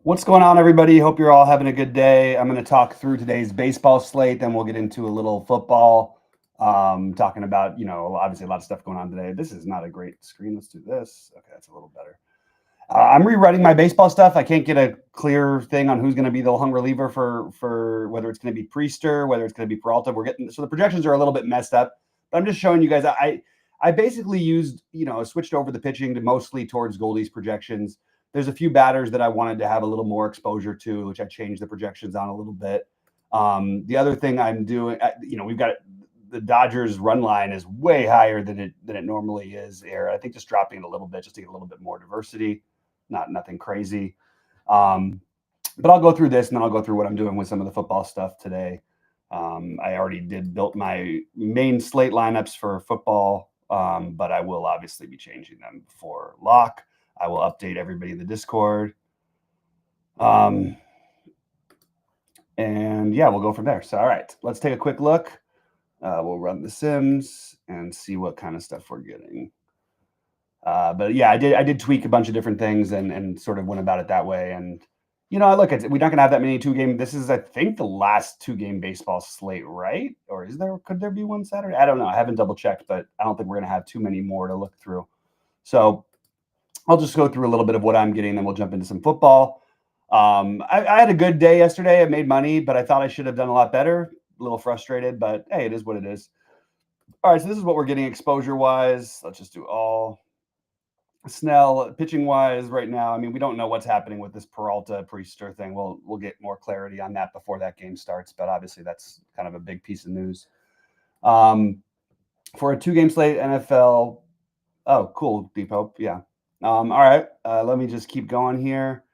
What's going on, everybody? Hope you're all having a good day. I'm going to talk through today's baseball slate, then we'll get into a little football. Talking about, obviously a lot of stuff going on today. This is not a great screen. Let's do this. Okay, that's a little better. I'm rewriting my baseball stuff. I can't get a clear thing on who's going to be the hung reliever for whether it's going to be Priester, whether it's going to be Peralta. So the projections are a little bit messed up. But I'm just showing you guys. I basically used, switched over the pitching to mostly towards Goldie's projections. There's a few batters that I wanted to have a little more exposure to, which I changed the projections on a little bit. The other thing I'm doing, we've got the Dodgers run line is way higher than it normally is here. I think just dropping it a little bit just to get a little bit more diversity, nothing crazy. But I'll go through this and then I'll go through what I'm doing with some of the football stuff today. I already built my main slate lineups for football, but I will obviously be changing them for lock. I will update everybody in the Discord. And yeah, we'll go from there. So, all right, let's take a quick look. We'll run the Sims and see what kind of stuff we're getting. But yeah, I did tweak a bunch of different things and sort of went about it that way. And, look, we're not going to have that many 2-game. This is, I think, the last 2-game baseball slate, right? Or could there be one Saturday? I don't know. I haven't double checked, but I don't think we're going to have too many more to look through. So I'll just go through a little bit of what I'm getting, then we'll jump into some football. I had a good day yesterday. I made money, but I thought I should have done a lot better. A little frustrated, but hey, it is what it is. All right, so this is what we're getting exposure-wise. Let's just do all. Snell, pitching-wise right now, I mean, we don't know what's happening with this Peralta Priester thing. We'll get more clarity on that before that game starts, but obviously that's kind of a big piece of news. For a 2-game slate, NFL. Oh, cool, Deep Hope, yeah. All right, let me just keep going here.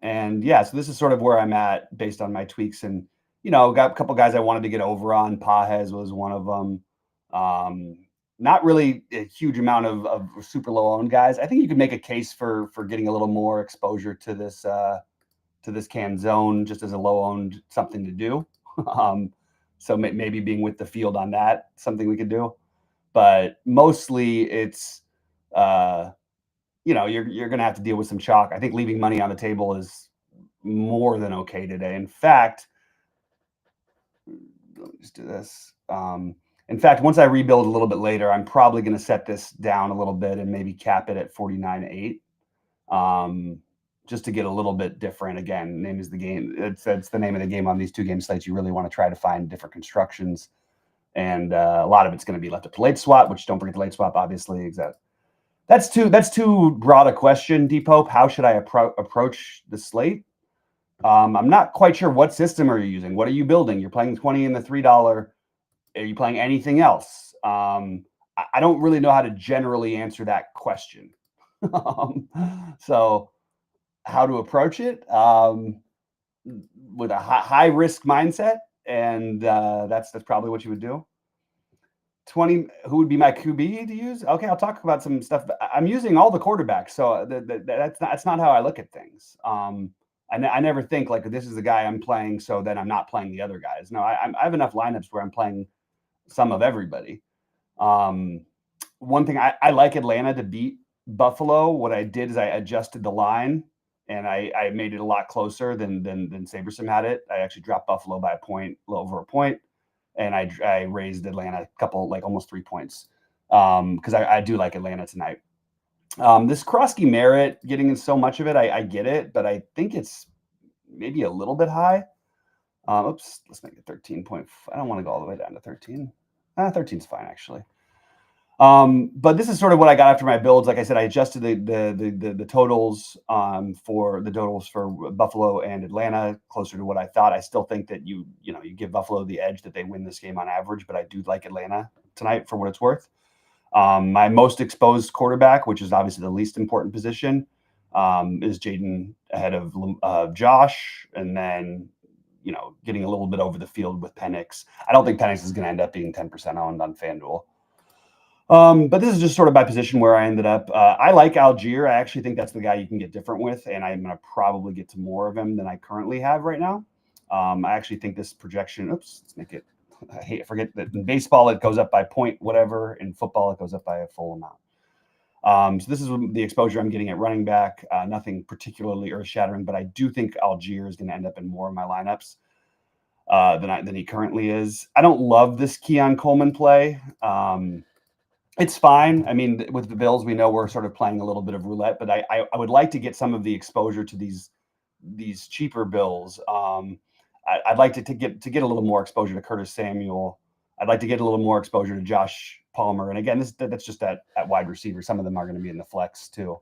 And yeah, so this is sort of where I'm at based on my tweaks. And, got a couple guys I wanted to get over on. Pajes was one of them. Not really a huge amount of super low owned guys. I think you could make a case for getting a little more exposure to this Canzone just as a low owned something to do. So maybe being with the field on that, something we could do. But mostly it's you're going to have to deal with some chalk. I think leaving money on the table is more than okay today. In fact, let me just do this. In fact, once I rebuild a little bit later, I'm probably going to set this down a little bit and maybe cap it at 49.8, just to get a little bit different. Again, name is the game. It's the name of the game on these 2-game slates. You really want to try to find different constructions, and a lot of it's going to be left up to late swap, which don't forget the late swap, obviously. That's too broad a question, Deep Hope. How should I approach the slate? I'm not quite sure. What system are you using? What are you building? You're playing 20 in the $3. Are you playing anything else? I don't really know how to generally answer that question. So how to approach it with a high risk mindset, and that's probably what you would do. 20, who would be my QB to use? Okay, I'll talk about some stuff. I'm using all the quarterbacks, so that's not how I look at things. I never think like this is the guy I'm playing, so then I'm not playing the other guys. No, I have enough lineups where I'm playing some of everybody. One thing I like Atlanta to beat Buffalo. What I did is I adjusted the line and I made it a lot closer than Sabersim had it. I actually dropped Buffalo by a point, a little over a point. And I raised Atlanta a couple, like almost 3 points, because I do like Atlanta tonight. This Krosky Merritt, getting in so much of it, I get it, but I think it's maybe a little bit high. Oops, let's make it 13. I don't want to go all the way down to 13. 13 is fine, actually. But this is sort of what I got after my builds. Like I said, I adjusted the totals for Buffalo and Atlanta closer to what I thought. I still think that you give Buffalo the edge that they win this game on average, but I do like Atlanta tonight for what it's worth. My most exposed quarterback, which is obviously the least important position, is Jaden ahead of Josh, and then getting a little bit over the field with Penix. I don't think Penix is going to end up being 10% owned on FanDuel. But this is just sort of my position where I ended up. I like Algier. I actually think that's the guy you can get different with, and I'm going to probably get to more of him than I currently have right now. I actually think this projection, let's make it, I forget that in baseball it goes up by point whatever, in football it goes up by a full amount. So this is the exposure I'm getting at running back. Nothing particularly earth-shattering, but I do think Algier is going to end up in more of my lineups than he currently is. I don't love this Keon Coleman play. It's fine. I mean, with the Bills, we know we're sort of playing a little bit of roulette, but I would like to get some of the exposure to these cheaper Bills. I'd like to get a little more exposure to Curtis Samuel. I'd like to get a little more exposure to Josh Palmer. And again, that's just at wide receiver. Some of them are going to be in the flex too.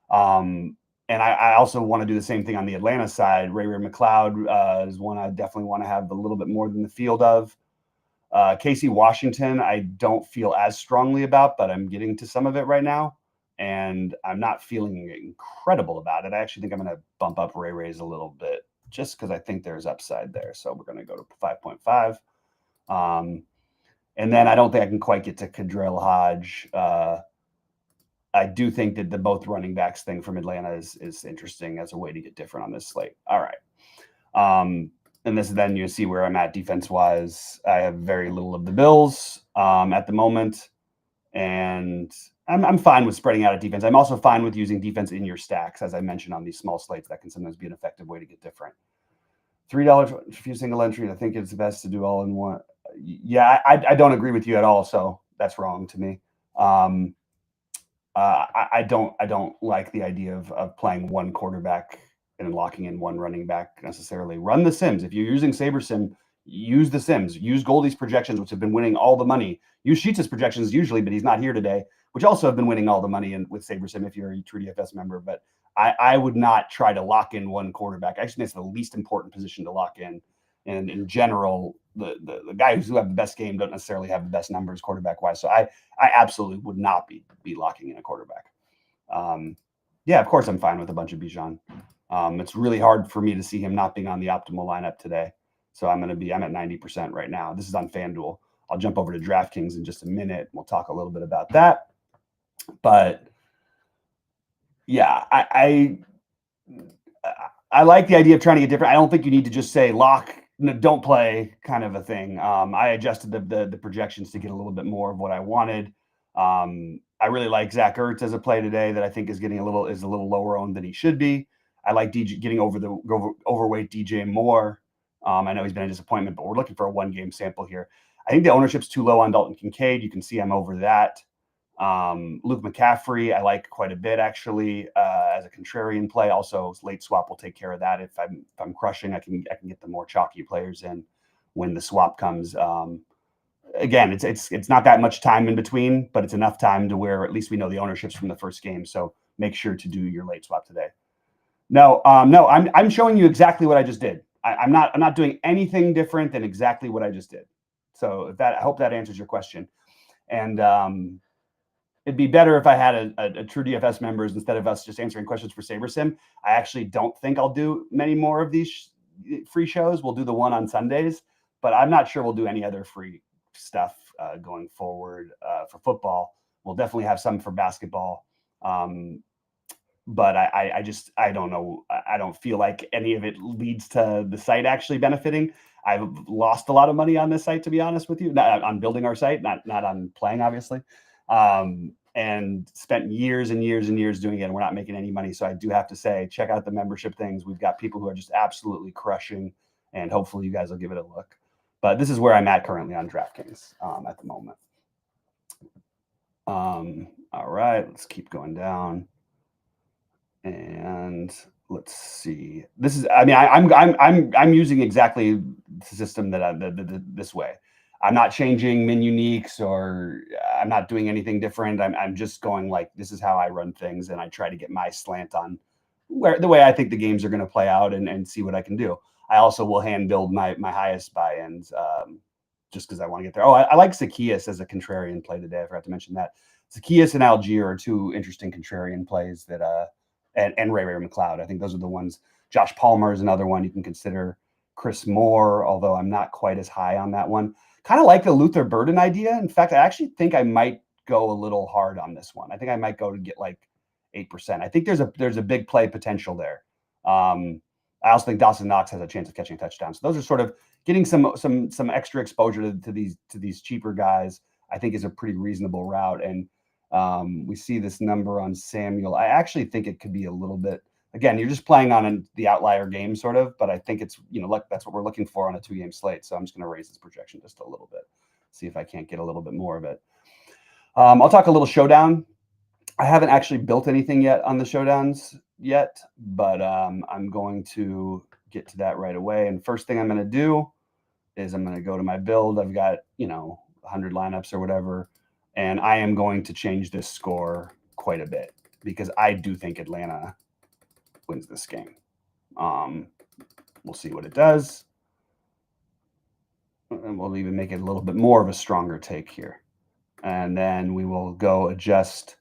And I also want to do the same thing on the Atlanta side. Ray McLeod is one I definitely want to have a little bit more than the field of. Casey Washington, I don't feel as strongly about, but I'm getting to some of it right now. And I'm not feeling incredible about it. I actually think I'm going to bump up Ray's a little bit just because I think there's upside there. So we're going to go to 5.5. And then I don't think I can quite get to Kadrell Hodge. I do think that the both running backs thing from Atlanta is interesting as a way to get different on this slate. All right. And then you see where I'm at defense-wise. I have very little of the Bills at the moment. And I'm fine with spreading out a defense. I'm also fine with using defense in your stacks, as I mentioned on these small slates. That can sometimes be an effective way to get different. $3 for a few single entries. I think it's best to do all in one. Yeah, I don't agree with you at all. So that's wrong to me. I don't like the idea of playing one quarterback and locking in one running back necessarily. Run the Sims. If you're using SaberSim, use the Sims. Use Goldie's projections, which have been winning all the money. Use Sheets' projections usually, but he's not here today, which also have been winning all the money with SaberSim if you're a True DFS member. But I would not try to lock in one quarterback. I actually think it's the least important position to lock in. And in general, the guys who have the best game don't necessarily have the best numbers quarterback-wise. So I absolutely would not be locking in a quarterback. Yeah, of course I'm fine with a bunch of Bijan. It's really hard for me to see him not being on the optimal lineup today. So I'm at 90% right now. This is on FanDuel. I'll jump over to DraftKings in just a minute. We'll talk a little bit about that. But yeah, I like the idea of trying to get different. I don't think you need to just say lock, don't play kind of a thing. I adjusted the projections to get a little bit more of what I wanted. I really like Zach Ertz as a play today that I think is a little lower owned than he should be. I like getting overweight DJ Moore. I know he's been a disappointment, but we're looking for a 1-game sample here. I think the ownership's too low on Dalton Kincaid. You can see I'm over that. Luke McCaffrey, I like quite a bit actually as a contrarian play. Also, late swap will take care of that. If I'm crushing, I can get the more chalky players in when the swap comes. Again, it's not that much time in between, but it's enough time to where at least we know the ownerships from the first game. So make sure to do your late swap today. No, I'm showing you exactly what I just did. I'm not doing anything different than exactly what I just did. So I hope that answers your question. And it'd be better if I had a true DFS members instead of us just answering questions for SaberSim. I actually don't think I'll do many more of these free shows. We'll do the one on Sundays, but I'm not sure we'll do any other free stuff going forward for football. We'll definitely have some for basketball. But I don't know. I don't feel like any of it leads to the site actually benefiting. I've lost a lot of money on this site, to be honest with you, not on building our site, not on playing, obviously, and spent years and years and years doing it. And we're not making any money. So I do have to say, check out the membership things. We've got people who are just absolutely crushing, and hopefully you guys will give it a look. But this is where I'm at currently on DraftKings at the moment. All right, let's keep going down. And let's see. This is. I mean, I'm using exactly the system that this way. I'm not changing min uniques or I'm not doing anything different. I'm just going like this is how I run things, and I try to get my slant on the way I think the games are going to play out and see what I can do. I also will hand build my highest buy-ins just because I want to get there. Oh, I like Zacchaeus as a contrarian play today. I forgot to mention that. Zacchaeus and Algier are two interesting contrarian plays that and Ray McLeod. I think those are the ones. Josh Palmer is another one you can consider. Chris Moore, although I'm not quite as high on that one. Kind of like the Luther Burden idea. In fact, I actually think I might go a little hard on this one. I think I might go to get like 8%. I think there's a big play potential there. I also think Dawson Knox has a chance of catching a touchdown. So those are sort of getting some extra exposure to these cheaper guys. I think is a pretty reasonable route. And We see this number on Samuel. I actually think it could be a little bit. Again, you're just playing on the outlier game, sort of, but I think it's, look, that's what we're looking for on a 2-game slate. So I'm just going to raise this projection just a little bit, see if I can't get a little bit more of it. I'll talk a little showdown. I haven't actually built anything yet on the showdowns yet, but I'm going to get to that right away. And first thing I'm going to do is I'm going to go to my build. I've got, 100 lineups or whatever, and I am going to change this score quite a bit because I do think Atlanta wins this game. We'll see what it does. And we'll even make it a little bit more of a stronger take here. And then we will go adjust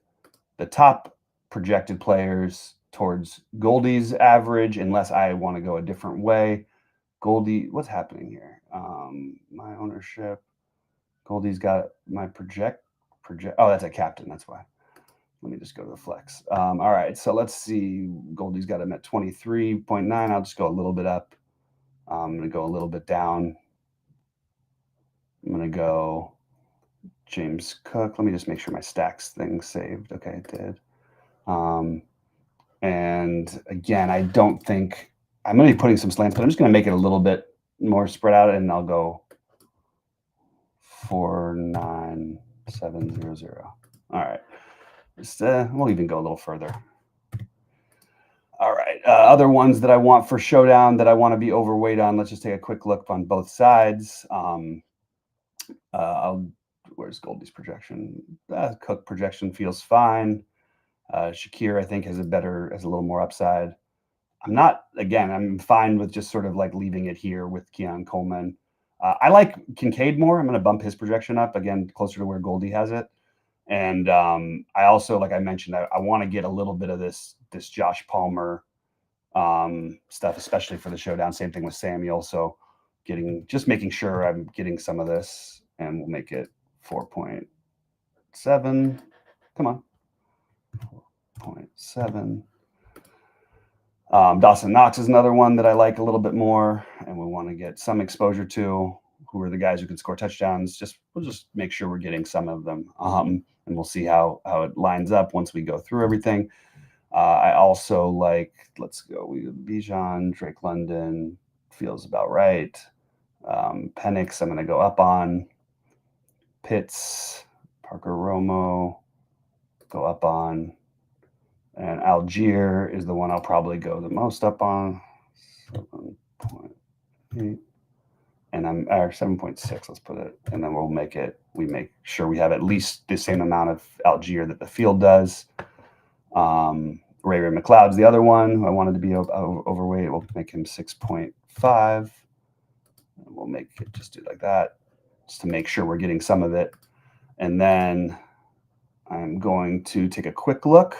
the top projected players towards Goldie's average, unless I want to go a different way. Goldie, what's happening here? My ownership. Goldie's got my project. Oh, that's a captain. That's why. Let me just go to the flex. All right, so let's see. Goldie's got him at 23.9. I'll just go a little bit up. I'm going to go a little bit down. I'm going to go James Cook. Let me just make sure my stacks thing saved. Okay, it did. And again, I don't think I'm going to be putting some slants, but I'm just going to make it a little bit more spread out, and I'll go 49700. All right. We'll even go a little further. All right. Other ones that I want for showdown that I want to be overweight on. Let's just take a quick look on both sides. Where's Goldie's projection? Cook projection feels fine. Shakir, I think, has a little more upside. I'm fine with just sort of like leaving it here with Keon Coleman. I like Kincaid more. I'm going to bump his projection up again, closer to where Goldie has it. And I also, like I mentioned, I want to get a little bit of this Josh Palmer stuff, especially for the showdown. Same thing with Samuel. So making sure I'm getting some of this, and we'll make it 4.7. Come on. 4.7. Dawson Knox is another one that I like a little bit more, and we want to get some exposure to. Who are the guys who can score touchdowns? We'll just make sure we're getting some of them, and we'll see how it lines up once we go through everything. I also like, let's go. Bijan, Drake London feels about right. Penix, I'm going to go up on. Pitts, Parker Romo, go up on. And Algier is the one I'll probably go the most up on. 7.8. And I'm 7.6, let's put it. And then we make sure we have at least the same amount of Algier that the field does. Ray McLeod's the other one who I wanted to be overweight. We'll make him 6.5. We'll make it just do like that, just to make sure we're getting some of it. And then I'm going to take a quick look.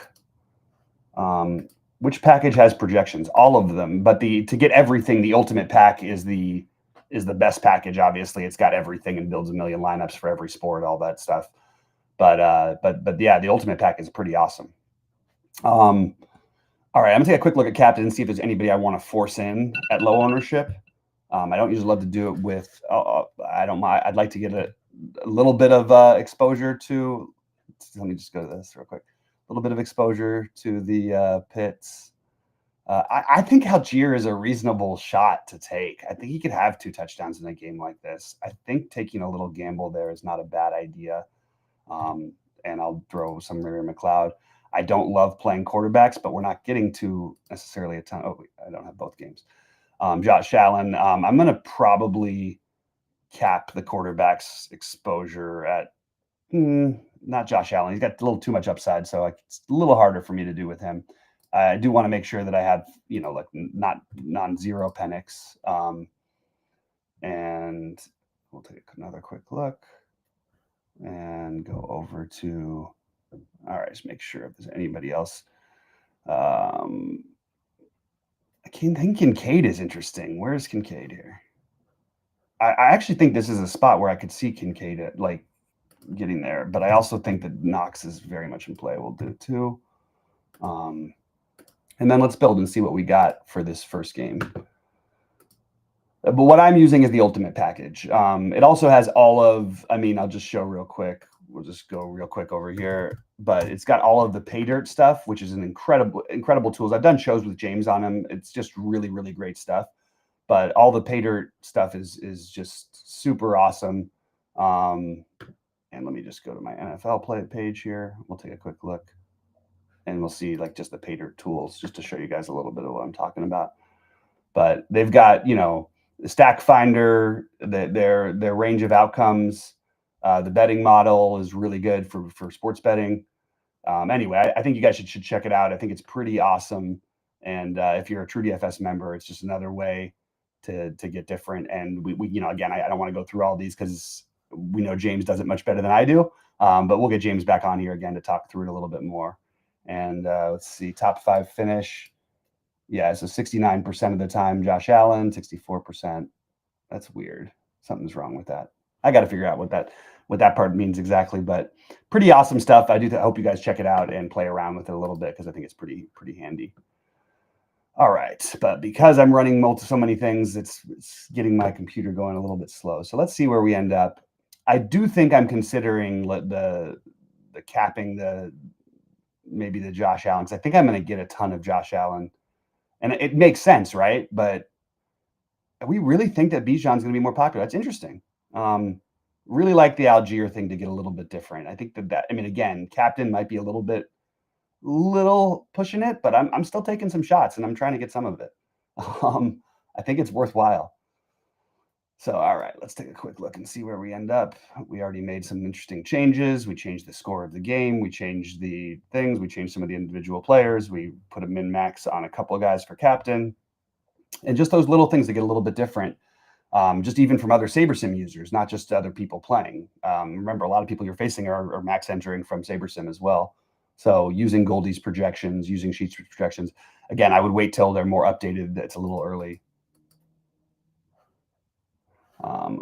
Which package has projections? All of them. But to get everything, the ultimate pack is the best package. Obviously, it's got everything and builds a million lineups for every sport, all that stuff. But yeah, the ultimate pack is pretty awesome. All right, I'm gonna take a quick look at captain and see if there's anybody I want to force in at low ownership. I don't usually love to do it with. I don't mind. I'd like to get a little bit of exposure to. Let me just go to this real quick. A little bit of exposure to the Pitts. I think Algier is a reasonable shot to take. I think he could have 2 touchdowns in a game like this. I think taking a little gamble there is not a bad idea. And I'll throw some Ray McLeod. I don't love playing quarterbacks, but we're not getting to necessarily a ton. Oh, I don't have both games. Josh Allen. I'm going to probably cap the quarterback's exposure at not Josh Allen. He's got a little too much upside, so it's a little harder for me to do with him. I do want to make sure that I have, like not non-zero Penix. And we'll take another quick look and go over to, all right, just make sure if there's anybody else. I think Kincaid is interesting. Where's Kincaid here? I actually think this is a spot where I could see Kincaid at, like, getting there, but I also think that Knox is very much in play. We'll do it too. And then let's build and see what we got for this first game. But what I'm using is the ultimate package. It also has all of, I'll just show real quick we'll just go real quick over here. But it's got all of the pay dirt stuff, which is an incredible tools. I've done shows with James on them. It's just really great stuff. But all the pay dirt stuff is just super awesome. And let me just go to my NFL play page here. We'll take a quick look, and we'll see like just the pay dirt tools, just to show you guys a little bit of what I'm talking about. But they've got, you know, the stack finder, their range of outcomes. The betting model is really good for sports betting. Anyway, I think you guys should check it out. I think it's pretty awesome. And if you're a true DFS member, it's just another way to get different. And we you know, again, I don't want to go through all these because we know James does it much better than I do. But we'll get James back on here again to talk through it a little bit more. And let's see, top 5 finish. Yeah, so 69% of the time, Josh Allen, 64%. That's weird. Something's wrong with that. I got to figure out what that part means exactly, but pretty awesome stuff. I do hope you guys check it out and play around with it a little bit because I think it's pretty handy. All right, but because I'm running so many things, it's getting my computer going a little bit slow. So let's see where we end up. I do think I'm considering the capping maybe the Josh Allen, because I think I'm going to get a ton of Josh Allen, and it makes sense, right? But we really think that Bijan's going to be more popular. That's interesting. Really like the Algier thing to get a little bit different. I think that I mean, again, captain might be a little pushing it, but I'm still taking some shots and I'm trying to get some of it. I think it's worthwhile. So, all right, let's take a quick look and see where we end up. We already made some interesting changes. We changed the score of the game. We changed the things. We changed some of the individual players. We put a min-max on a couple of guys for captain. And just those little things that get a little bit different, just even from other SaberSim users, not just other people playing. Remember, a lot of people you're facing are max entering from SaberSim as well. So using Goldie's projections, using Sheets projections. Again, I would wait till they're more updated. It's a little early.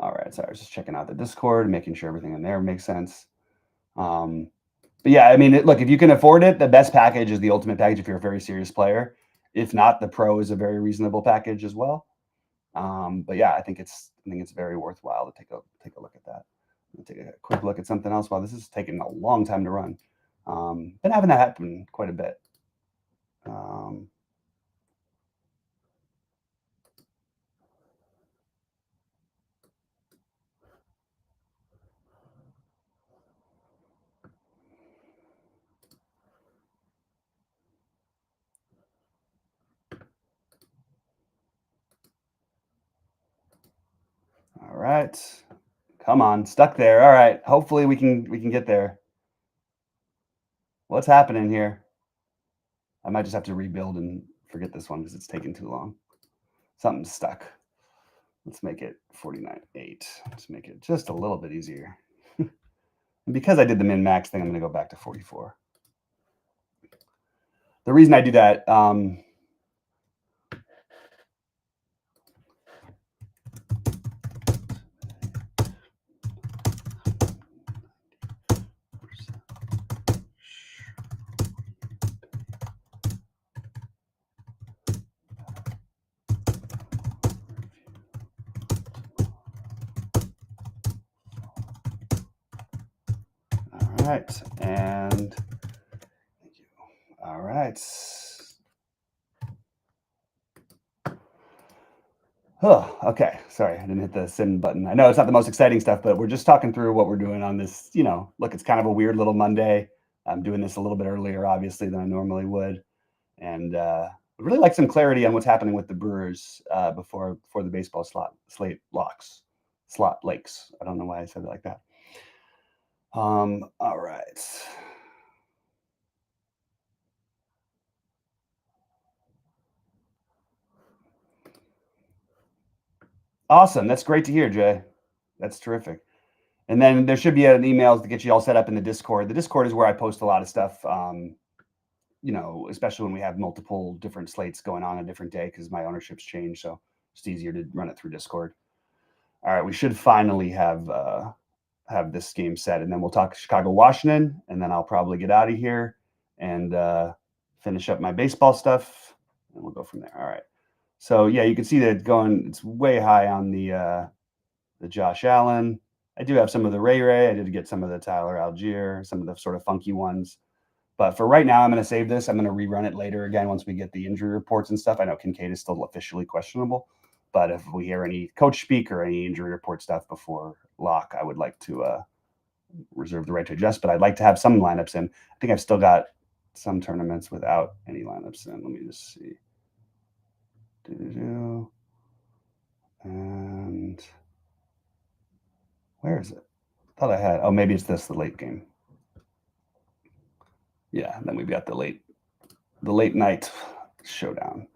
All right, so I was just checking out the Discord, making sure everything in there makes sense. But yeah, I mean, look, if you can afford it, the best package is the ultimate package if you're a very serious player. If not, the Pro is a very reasonable package as well. But yeah, I think it's very worthwhile to take a look at that. I'll take a quick look at something else. Wow, this is taking a long time to run. Been having that happen quite a bit. All right, come on, stuck there. All right, hopefully we can get there. What's happening here? I might just have to rebuild and forget this one because it's taking too long. Something's stuck. Let's make it 49.8. Let's make it just a little bit easier. And because I did the min-max thing, I'm going to go back to 44. The reason I do that, all right, and thank you. All right. Oh, okay. Sorry, I didn't hit the send button. I know it's not the most exciting stuff, but we're just talking through what we're doing on this. You know, look, it's kind of a weird little Monday. I'm doing this a little bit earlier, obviously, than I normally would, and I'd really like some clarity on what's happening with the Brewers before the baseball slate lakes. I don't know why I said it like that. All right. Awesome. That's great to hear, Jay. That's terrific. And then there should be an email to get you all set up in the Discord. The Discord is where I post a lot of stuff, you know, especially when we have multiple different slates going on a different day because my ownership's changed. So it's easier to run it through Discord. All right. We should finally have this game set, and then we'll talk Chicago, Washington, and then I'll probably get out of here and finish up my baseball stuff, and we'll go from there. All right. So yeah, you can see that it's way high on the Josh Allen. I do have some of the Ray. I did get some of the Tyler Algier, some of the sort of funky ones. But for right now, I'm going to save this. I'm going to rerun it later again once we get the injury reports and stuff. I know Kincaid is still officially questionable, but if we hear any coach speak or any injury report stuff before lock, I would like to reserve the right to adjust. But I'd like to have some lineups in. I think I've still got some tournaments without any lineups in. Let me just see. And where is it? I thought I had. Oh, maybe it's the late game. Yeah, then we've got the late night showdown.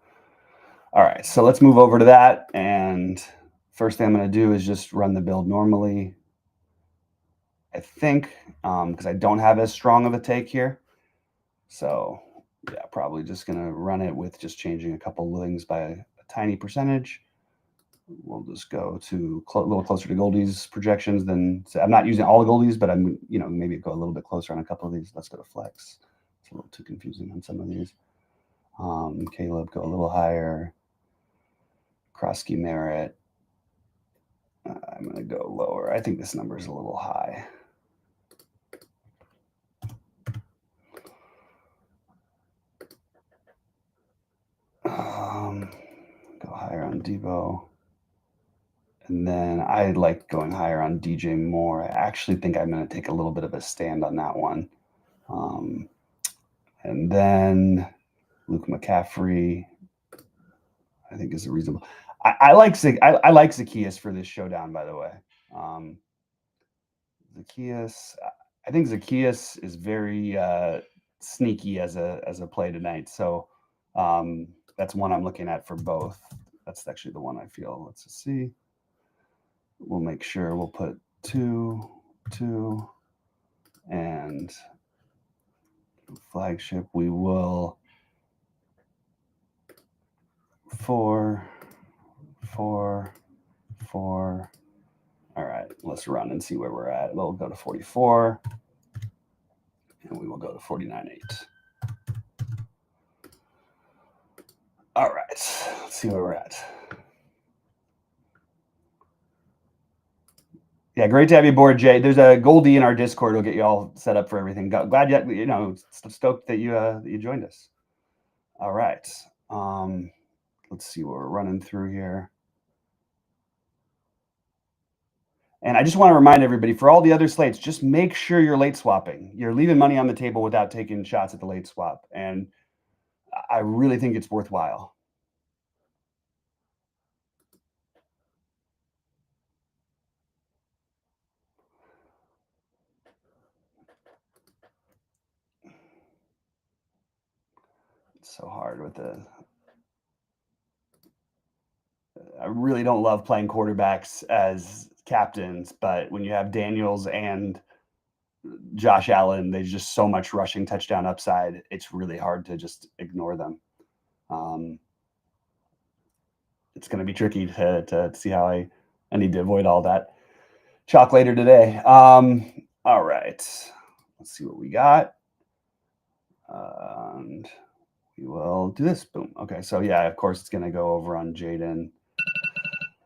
All right, so let's move over to that. And first thing I'm going to do is just run the build normally. I think because I don't have as strong of a take here. So yeah, probably just going to run it with just changing a couple things by a tiny percentage. We'll just go to a little closer to Goldie's projections than, so I'm not using all the Goldies, but I'm, maybe go a little bit closer on a couple of these. Let's go to flex. It's a little too confusing on some of these. Caleb, go a little higher. Krosky Merritt. I'm going to go lower. I think this number is a little high. Go higher on Debo. And then I like going higher on DJ Moore. I actually think I'm going to take a little bit of a stand on that one. And then Luke McCaffrey, I think is a reasonable. I like Zacchaeus for this showdown, by the way. Zacchaeus, I think Zacchaeus is very sneaky as a play tonight. So that's one I'm looking at for both. That's actually the one I feel. Let's just see. We'll make sure we'll put 2, and flagship. We will 4. All right, let's run and see where we're at. We'll go to 44, and we will go to 49.8. All right, let's see where we're at. Yeah, great to have you aboard, Jay. There's a Goldie in our Discord. We'll get you all set up for everything. Glad stoked that you joined us. All right, let's see what we're running through here. And I just want to remind everybody, for all the other slates, just make sure you're late swapping. You're leaving money on the table without taking shots at the late swap. And I really think it's worthwhile. It's so hard with I really don't love playing quarterbacks as captains, but when you have Daniels and Josh Allen, there's just so much rushing touchdown upside. It's really hard to just ignore them. It's going to be tricky to see how I need to avoid all that chalk later today. All right, let's see what we got. And we will do this. Boom. Okay, so yeah, of course it's going to go over on Jaden.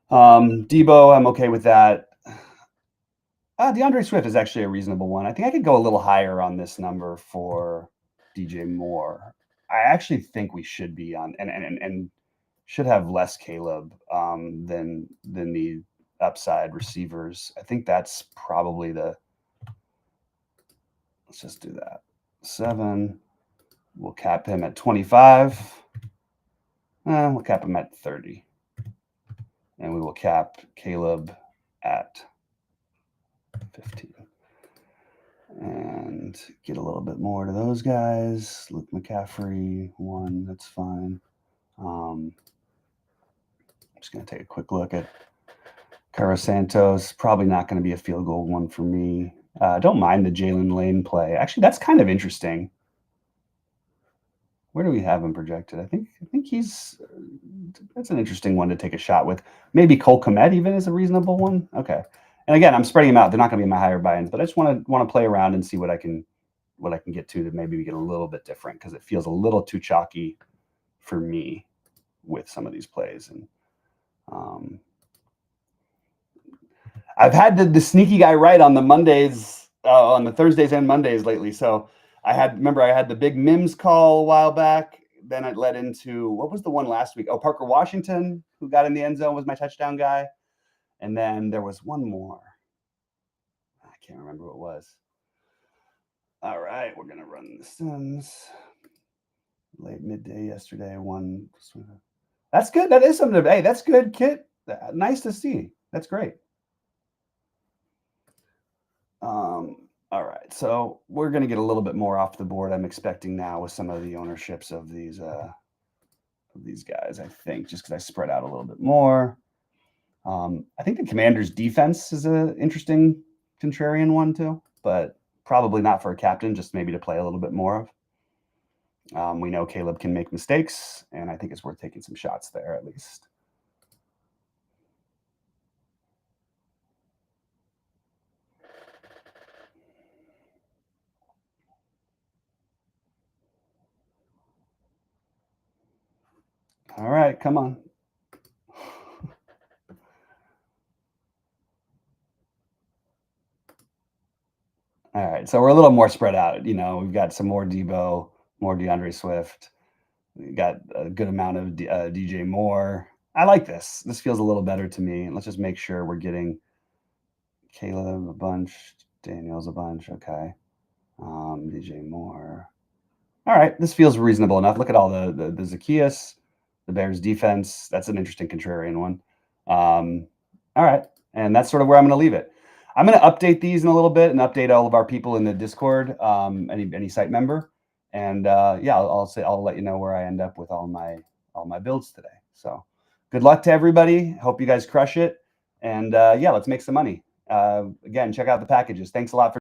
Debo, I'm okay with that. DeAndre Swift is actually a reasonable one. I think I could go a little higher on this number for DJ Moore. I actually think we should be on and should have less Caleb than the upside receivers. I think that's probably let's just do that. 7. We'll cap him at 25. We'll cap him at 30. And we will cap Caleb at 15. And get a little bit more to those guys. Luke McCaffrey, 1, that's fine. I'm just going to take a quick look at Cara Santos. Probably not going to be a field goal one for me. Don't mind the Jalen Lane play. Actually, that's kind of interesting. Where do we have him projected? I think he's that's an interesting one to take a shot with. Maybe Cole Kmet even is a reasonable one. Okay. And again, I'm spreading them out. They're not going to be my higher buy-ins, but I just want to play around and see what I can get to maybe get a little bit different, because it feels a little too chalky for me with some of these plays. And I've had the sneaky guy right on the Mondays, on the Thursdays and Mondays lately. So I had the big Mims call a while back. Then it led into, what was the one last week? Oh, Parker Washington, who got in the end zone, was my touchdown guy. And then there was one more. I can't remember what it was. All right, we're gonna run the Sims. Late midday yesterday, one. That's good. That is something. Hey, that's good, Kit. Nice to see. That's great. All right, so we're going to get a little bit more off the board. I'm expecting now with some of the ownerships of these guys. I think just because I spread out a little bit more. I think the Commanders' defense is an interesting contrarian one too, but probably not for a captain. Just maybe to play a little bit more of. We know Caleb can make mistakes, and I think it's worth taking some shots there at least. All right, come on. All right, so we're a little more spread out. We've got some more Debo, more DeAndre Swift. We got a good amount of DJ Moore. I like this. This feels a little better to me. Let's just make sure we're getting Caleb a bunch, Daniels a bunch. Okay, DJ Moore. All right, this feels reasonable enough. Look at all the Zacchaeus, the Bears defense. That's an interesting contrarian one. All right, and that's sort of where I'm going to leave it. I'm going to update these in a little bit and update all of our people in the Discord, any site member, and yeah, I'll let you know where I end up with all my builds today. So good luck to everybody. Hope you guys crush it, and yeah, let's make some money. Again, check out the packages. Thanks a lot for